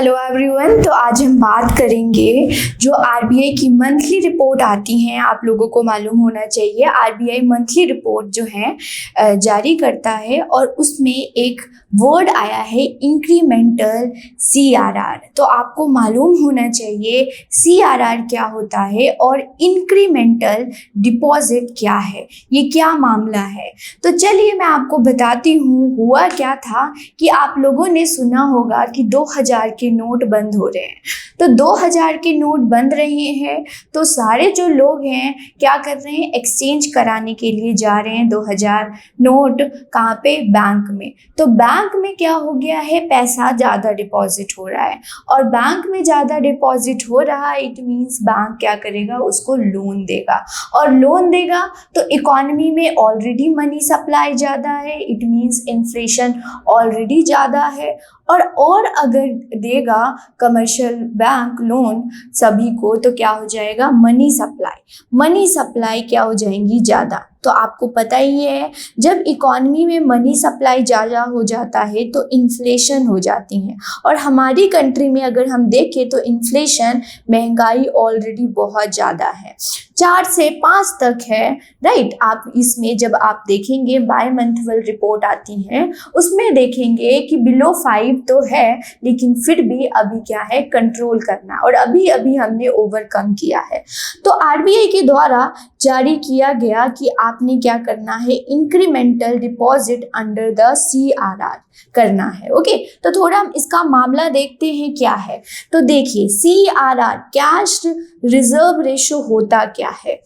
Hello everyone. तो आज हम बात करेंगे जो आरबीआई की मंथली रिपोर्ट आती हैं, आप लोगों को मालूम होना चाहिए आरबीआई मंथली रिपोर्ट जो है जारी करता है और उसमें एक वर्ड आया है इंक्रीमेंटल सीआरआर। तो आपको मालूम होना चाहिए सीआरआर क्या होता है और इंक्रीमेंटल डिपॉजिट क्या है, ये क्या मामला है। तो चलिए मैं आपको बताती हूँ हुआ क्या था कि आप लोगों ने सुना होगा कि 2000 के नोट बंद हो रहे हैं। तो 2000 के नोट बंद रहे हैं तो सारे जो लोग हैं क्या कर रहे हैं, एक्सचेंज कराने के लिए जा रहे हैं 2000 नोट। कहाँ पे? बैंक में। तो बैंक में क्या हो गया है, पैसा ज़्यादा डिपॉजिट हो रहा है और बैंक में ज़्यादा डिपॉजिट हो रहा है, इट मीन्स बैंक क्या करेगा, उसको लोन देगा और लोन देगा तो इकॉनमी में ऑलरेडी मनी सप्लाई ज़्यादा है, इट मीन्स इन्फ्लेशन ऑलरेडी ज़्यादा है और अगर देगा कमर्शियल बैंक लोन सभी को तो क्या हो जाएगा, मनी सप्लाई क्या हो जाएंगी, ज़्यादा। तो आपको पता ही है जब इकॉनमी में मनी सप्लाई ज़्यादा हो जाता है तो इन्फ्लेशन हो जाती है और हमारी कंट्री में अगर हम देखें तो इन्फ्लेशन, महंगाई ऑलरेडी बहुत ज़्यादा है, 4 से 5 तक है, राइट। आप इसमें जब आप देखेंगे बाय मंथवल रिपोर्ट आती हैं उसमें देखेंगे कि बिलो 5 तो है लेकिन फिर भी अभी क्या है, कंट्रोल करना और अभी अभी हमने ओवरकम किया है। तो आरबीआई के द्वारा जारी किया गया कि आपने क्या करना है, incremental deposit under the CRR करना है। ओके, तो थोड़ा हम इसका मामला देखते हैं क्या है। तो देखिए सीआरआर कैश रिजर्व रेशो होता क्या है,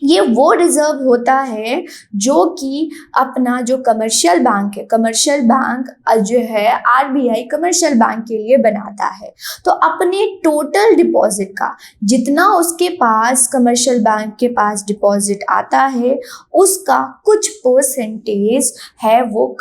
ये वो रिजर्व होता है जो कि अपना जो कमर्शियल बैंक है, कमर्शियल बैंक जो है आरबीआई कमर्शियल बैंक के लिए बनाता है। तो अपने टोटल डिपॉजिट का जितना उसके पास कमर्शियल बैंक के पास डिपॉजिट आता है उसका कुछ परसेंटेज है वो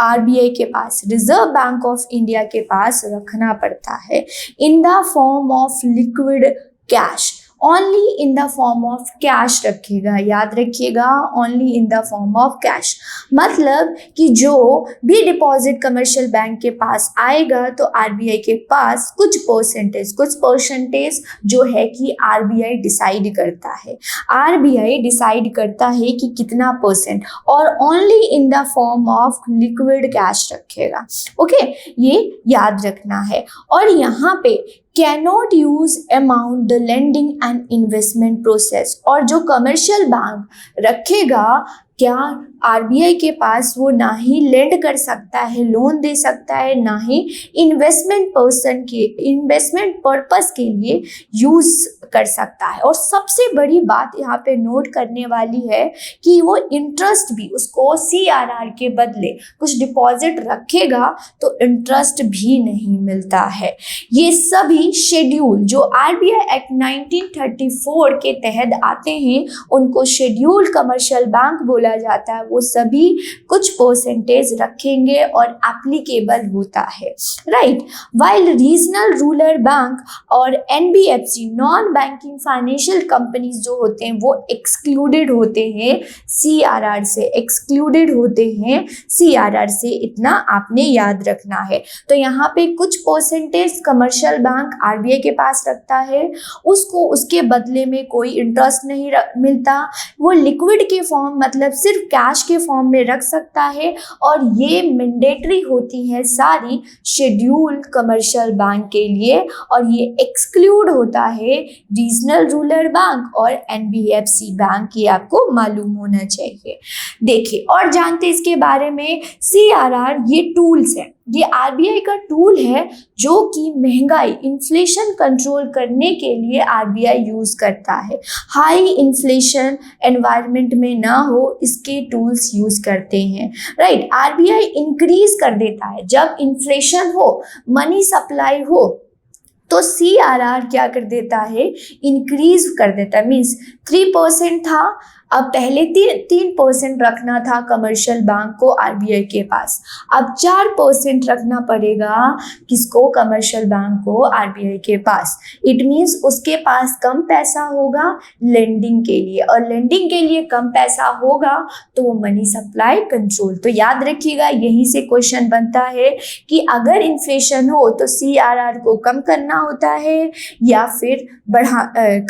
आरबीआई के पास, रिजर्व बैंक ऑफ इंडिया के पास रखना पड़ता है in the form of liquid cash, only in the form of cash रखेगा, याद रखिएगा, only in the form of cash. मतलब कि जो भी डिपॉजिट कमर्शियल बैंक के पास आएगा तो आरबीआई के पास कुछ परसेंटेज जो है कि आरबीआई डिसाइड करता है, आरबीआई डिसाइड करता है कि कितना परसेंट और only in the form of liquid cash रखेगा। ओके, ये याद रखना है। और यहाँ पे cannot use amount the lending and investment process, और जो कमर्शियल बैंक रखेगा क्या आरबीआई के पास वो ना ही लेंड कर सकता है, लोन दे सकता है, ना ही इन्वेस्टमेंट पर्पस के लिए यूज कर सकता है। और सबसे बड़ी बात यहाँ पे नोट करने वाली है कि वो इंटरेस्ट भी उसको सीआरआर के बदले कुछ डिपॉजिट रखेगा तो इंटरेस्ट भी नहीं मिलता है। ये सभी शेड्यूल जो आरबीआई एक्ट 1934 के तहत आते हैं उनको शेड्यूल्ड कमर्शियल बैंक बोला जाता है, वो सभी कुछ परसेंटेज रखेंगे और एप्लीकेबल होता है, right. While regional rural bank और NBFC non banking financial companies जो होते हैं वो एक्सक्लूडेड होते हैं सीआरआर से, एक्सक्लूडेड होते हैं सीआरआर से, इतना आपने याद रखना है। तो यहाँ पे कुछ परसेंटेज कमर्शियल बैंक आरबीआई के पास रखता है, उसको उसके बदले में कोई इंटरेस्ट नहीं मिलता, वो लिक्विड के फॉर्म मतलब सिर्फ कैश के फॉर्म में रख सकता है और ये मैंडेटरी होती है सारी शेड्यूल्ड कमर्शियल बैंक के लिए और ये एक्सक्लूड होता है रीजनल रूरल बैंक और एनबीएफसी बैंक, ये आपको मालूम होना चाहिए। देखिए और जानते इसके बारे में, सीआरआर ये टूल्स हैं, ये आरबीआई का टूल है जो कि महंगाई, इन्फ्लेशन कंट्रोल करने के लिए आरबीआई यूज करता है। हाई इन्फ्लेशन एनवायरनमेंट में ना हो इसके टूल्स यूज करते हैं, राइट। आरबीआई इंक्रीज कर देता है जब इन्फ्लेशन हो, मनी सप्लाई हो तो सीआरआर क्या कर देता है, इंक्रीज कर देता है। मीन्स 3% था अब पहले 3% रखना था कमर्शियल बैंक को आरबीआई के पास, अब 4% रखना पड़ेगा किसको, कमर्शियल बैंक को आरबीआई के पास। इट मीन्स उसके पास कम पैसा होगा लेंडिंग के लिए, और लेंडिंग के लिए कम पैसा होगा तो वो मनी सप्लाई कंट्रोल। तो याद रखिएगा यहीं से क्वेश्चन बनता है कि अगर इन्फ्लेशन हो तो सीआरआर को कम करना होता है या फिर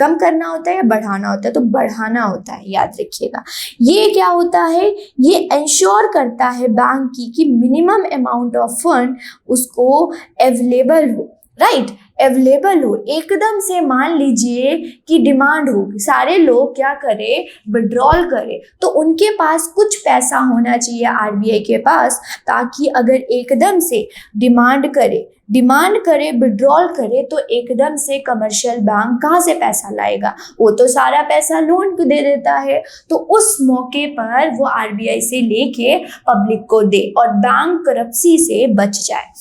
कम करना होता है या बढ़ाना होता है, तो बढ़ाना होता है, याद रखिएगा। ये क्या होता है, ये इंश्योर करता है बैंक की कि मिनिमम अमाउंट ऑफ फंड उसको अवेलेबल हो, राइट, अवेलेबल हो। एकदम से मान लीजिए कि डिमांड हो, सारे लोग क्या करें, विड्रॉल करें, तो उनके पास कुछ पैसा होना चाहिए आरबीआई के पास, ताकि अगर एकदम से डिमांड करे विड्रॉल करे तो एकदम से कमर्शियल बैंक कहाँ से पैसा लाएगा, वो तो सारा पैसा लोन को दे देता है। तो उस मौके पर वो आरबीआई से लेके पब्लिक को दे और बैंक करप्सी से बच जाए।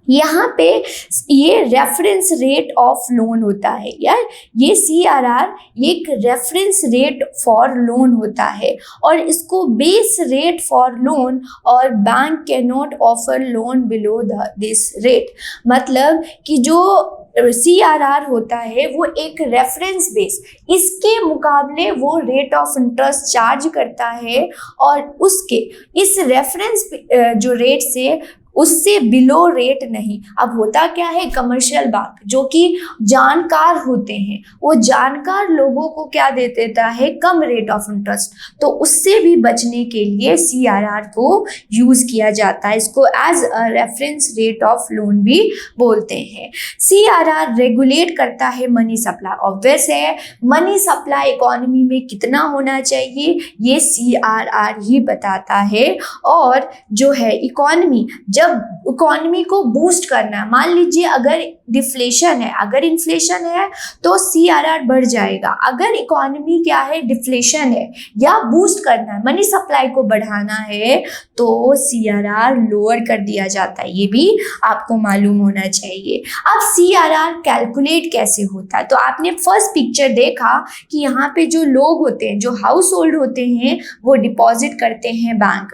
यहाँ पे ये रेफरेंस रेट ऑफ लोन होता है यार, ये सीआरआर एक रेफरेंस रेट फॉर लोन होता है और इसको बेस रेट फॉर लोन और bank can not offer loan below this rate. मतलब कि जो सीआरआर होता है वो एक रेफरेंस बेस, इसके मुकाबले वो रेट ऑफ इंटरेस्ट चार्ज करता है और उसके इस रेफरेंस जो रेट से उससे बिलो रेट नहीं। अब होता क्या है, कमर्शियल बैंक जो कि जानकार होते हैं वो जानकार लोगों को क्या दे देता है, कम रेट ऑफ इंटरेस्ट, तो उससे भी बचने के लिए सीआरआर को यूज किया जाता है। इसको as a reference rate of loan भी बोलते हैं। सीआरआर रेगुलेट करता है मनी सप्लाई। ऑब्वियस है मनी सप्लाई इकोनॉमी में कितना होना चाहिए ये सीआरआर ही बताता है। और जो है इकोनॉमी, जब इकोनॉमी को बूस्ट करना है, मान लीजिए अगर डिफ्लेशन है, अगर इन्फ्लेशन है तो सीआरआर बढ़ जाएगा। अगर इकोनॉमी क्या है, डिफ्लेशन है या बूस्ट करना है, मनी सप्लाई को बढ़ाना है, तो सीआरआर लोअर कर दिया जाता है। ये भी आपको मालूम होना चाहिए। अब सीआरआर कैलकुलेट कैसे होता है, तो आपने फर्स्ट पिक्चर देखा कि यहाँ पे जो लोग होते हैं, जो हाउस होल्ड होते हैं, वो डिपॉजिट करते हैं बैंक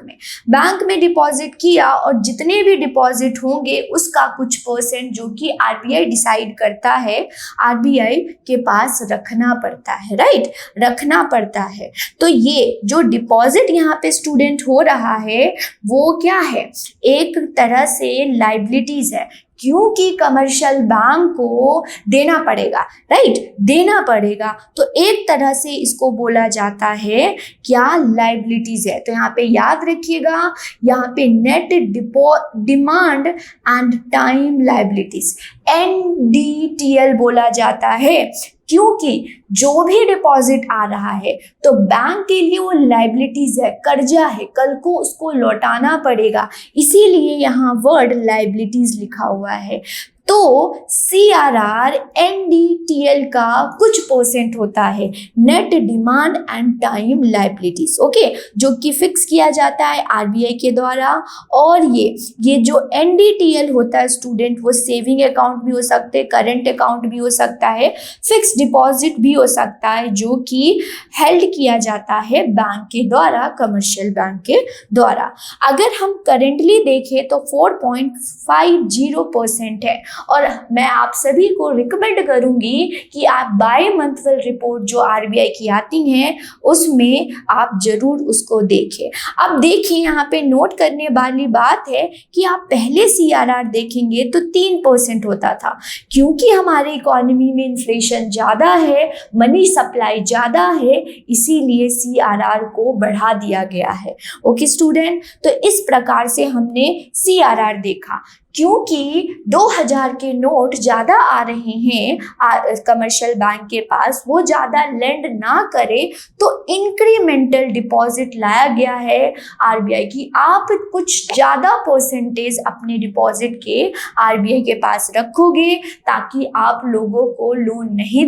में डिपॉजिट किया और जितने भी डिपॉजिट होंगे उसका कुछ परसेंट जो कि आरबीआई डिसाइड करता है, आरबीआई के पास रखना पड़ता है, राइट, रखना पड़ता है। तो ये जो डिपॉजिट यहाँ पे स्टूडेंट हो रहा है वो क्या है, एक तरह से लाइबिलिटीज है, क्योंकि कमर्शियल बैंक को देना पड़ेगा, राइट, देना पड़ेगा। तो एक तरह से इसको बोला जाता है क्या, लाइबिलिटीज है। तो यहाँ पे याद रखिएगा, यहाँ पे net demand and time liabilities NDTL बोला जाता है, क्योंकि जो भी डिपॉजिट आ रहा है तो बैंक के लिए वो लाइबिलिटीज है, कर्जा है, कल को उसको लौटाना पड़ेगा, इसीलिए यहाँ वर्ड लाइबिलिटीज लिखा हुआ है। तो सीआरआर NDTL का कुछ परसेंट होता है, net demand and time liabilities, okay, जो कि फिक्स किया जाता है आरबीआई के द्वारा। और ये जो NDTL होता है स्टूडेंट, वो सेविंग अकाउंट भी हो सकते हैं, करंट अकाउंट भी हो सकता है, फिक्स डिपॉजिट भी हो सकता है, जो कि हेल्ड किया जाता है बैंक के द्वारा, कमर्शियल बैंक के द्वारा। अगर हम करेंटली देखें तो 4.50% है। और मैं आप सभी को रिकमेंड करूंगी कि आप बाय मंथल रिपोर्ट जो आरबीआई की आती हैं उसमें आप जरूर उसको देखें। अब देखिए यहाँ पे नोट करने वाली बात है कि आप पहले सीआरआर देखेंगे तो 3% होता था, क्योंकि हमारे इकोनॉमी में इन्फ्लेशन ज़्यादा है, मनी सप्लाई ज़्यादा है, इसीलिए सीआरआर को बढ़ा दिया गया है। ओके स्टूडेंट, तो इस प्रकार से हमने सीआरआर देखा। क्योंकि 2000 के नोट ज़्यादा आ रहे हैं कमर्शियल बैंक के पास, वो ज़्यादा लेंड ना करे तो इंक्रीमेंटल डिपॉजिट लाया गया है आरबीआई की। आप कुछ ज़्यादा परसेंटेज अपने डिपॉजिट के आरबीआई के पास रखोगे, ताकि आप लोगों को लोन नहीं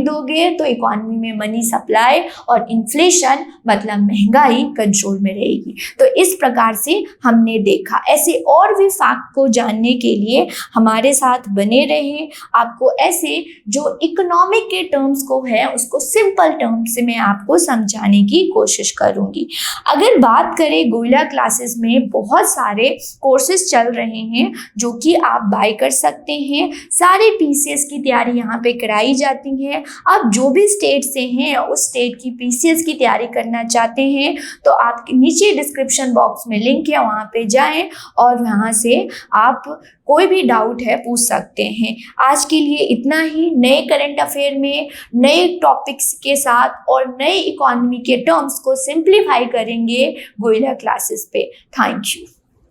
दोगे तो इकोनॉमी में मनी सप्लाई और इन्फ्लेशन मतलब महंगाई कंट्रोल में रहेगी। तो इस प्रकार से हमने देखा। ऐसे और भी फैक्ट को जानने के लिए हमारे साथ बने रहें। आपको ऐसे जो इकोनॉमिक के टर्म्स को है उसको सिंपल टर्म्स से मैं आपको समझाने की कोशिश करूंगी। अगर बात करें गोरिल्ला क्लासेस में बहुत सारे कोर्सेज चल रहे हैं जो कि आप बाय कर सकते हैं। सारे पीसीएस की तैयारी यहाँ पे कराई जाती है। आप जो भी स्टेट से हैं उस स्टेट की पीसीएस की तैयारी करना चाहते हैं तो आप नीचे डिस्क्रिप्शन बॉक्स में लिंक है, वहाँ पे जाएं और वहाँ से आप कोई भी डाउट है पूछ सकते हैं। आज के लिए इतना ही। नए करंट अफेयर में नए टॉपिक्स के साथ और नए इकोनॉमी के टर्म्स को सिंप्लीफाई करेंगे गोरिल्ला क्लासेस पे। Thank you.